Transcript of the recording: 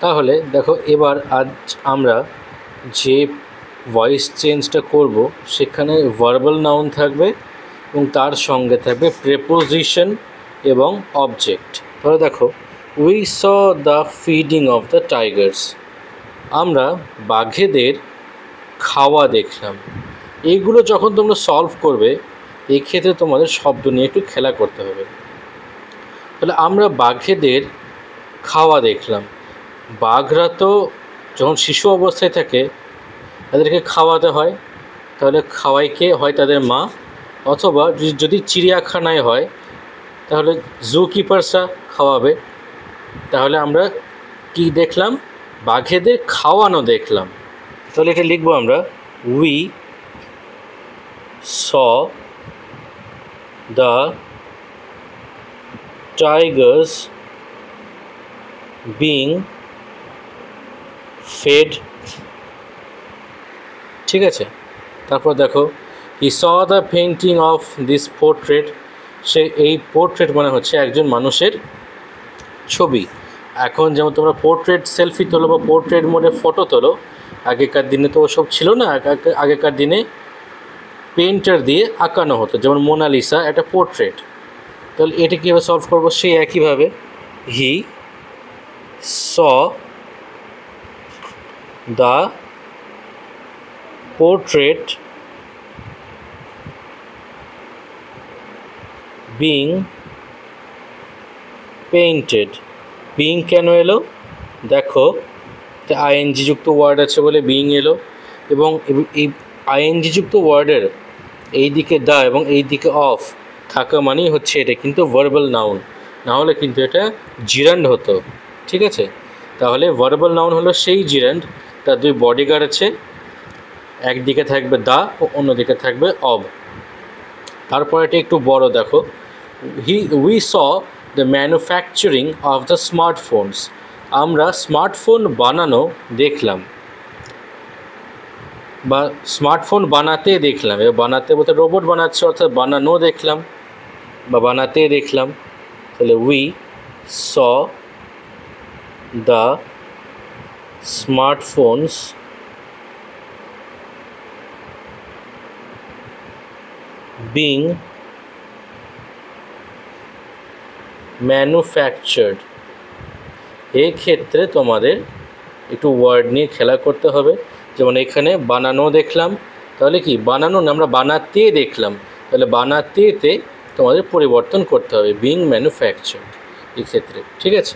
তাহলে দেখো এবার আজ আমরা যে ভয়েস চেঞ্জটা করব সেখানে ভার্বাল নাউন থাকবে এবং তার সঙ্গে থাকবে প্রেপোজিশন এবং অবজেক্ট। তাহলে দেখো, we saw the feeding of the Tigers, আমরা বাঘেদের খাওয়া দেখলাম। এইগুলো যখন তোমরা সলভ করবে এই ক্ষেত্রে তোমাদের শব্দ নিয়ে একটু খেলা করতে হবে। তাহলে আমরা বাঘেদের খাওয়া দেখলাম, বাঘরা তো যখন শিশু অবস্থায় থাকে তাদেরকে খাওয়াতে হয়, তাহলে খাওয়াই কে? হয় তাদের মা, অথবা যদি চিড়িয়াখানায় হয় তাহলে জু কিপার্সরা খাওয়াবে। তাহলে আমরা কি দেখলাম? বাঘেদের খাওয়ানো দেখলাম। তাহলে এটা লিখবো আমরা, we saw the tigers being fed. ঠিক আছে, তারপর দেখো, he saw the painting of this portrait, সে এই পোর্ট্রেট মানে হচ্ছে একজন মানুষের ছবি। এখন যেমন তোমরা পোর্ট্রেট সেলফি তোলো বা পোর্ট্রেট মোডে ফটো তোলো, আগেকার দিনে তো ওসব ছিল না। আগেকার দিনে পেন্টার দিয়ে আঁকানো হতো, যেমন মোনালিসা একটা পোর্ট্রেট। তাহলে এটা কীভাবে সলভ করবো? সেই একইভাবে, he saw the portrait being painted. Being কেন এলো? দেখো, আইএনজি যুক্ত ওয়ার্ড আছে বলে বিং এলো, এবং এই আইএনজি যুক্ত ওয়ার্ডের এই দিকে দা এবং এই দিকে অফ থাকা মানেই হচ্ছে এটা কিন্তু ভার্বাল নাউন, না হলে কিন্তু এটা জিরান্ড হতো। ঠিক আছে, তাহলে ভার্বাল নাউন হলো সেই জিরান্ড, তার দুই বডিগার্ড আছে, একদিকে থাকবে দা ও অন্যদিকে থাকবে অব। তারপর এটা একটু বড়, দেখো, we saw the manufacturing of the smartphones, আমরা স্মার্টফোন বানানো দেখলাম বা স্মার্টফোন বানাতে দেখলাম। এবার বানাতে বলতে রোবট বানাচ্ছে, অর্থাৎ বানানো দেখলাম বা বানাতে দেখলাম। তাহলে we saw the smartphones being manufactured. এই ক্ষেত্রে তোমাদের একটু ওয়ার্ড নিয়ে খেলা করতে হবে। যেমন এখানে বানানো দেখলাম, তাহলে কি বানানো না, আমরা বানাতে দেখলাম, তাহলে বানাতেতে তোমাদের পরিবর্তন করতে হবে, বিং ম্যানুফ্যাকচার্ড এই ক্ষেত্রে। ঠিক আছে।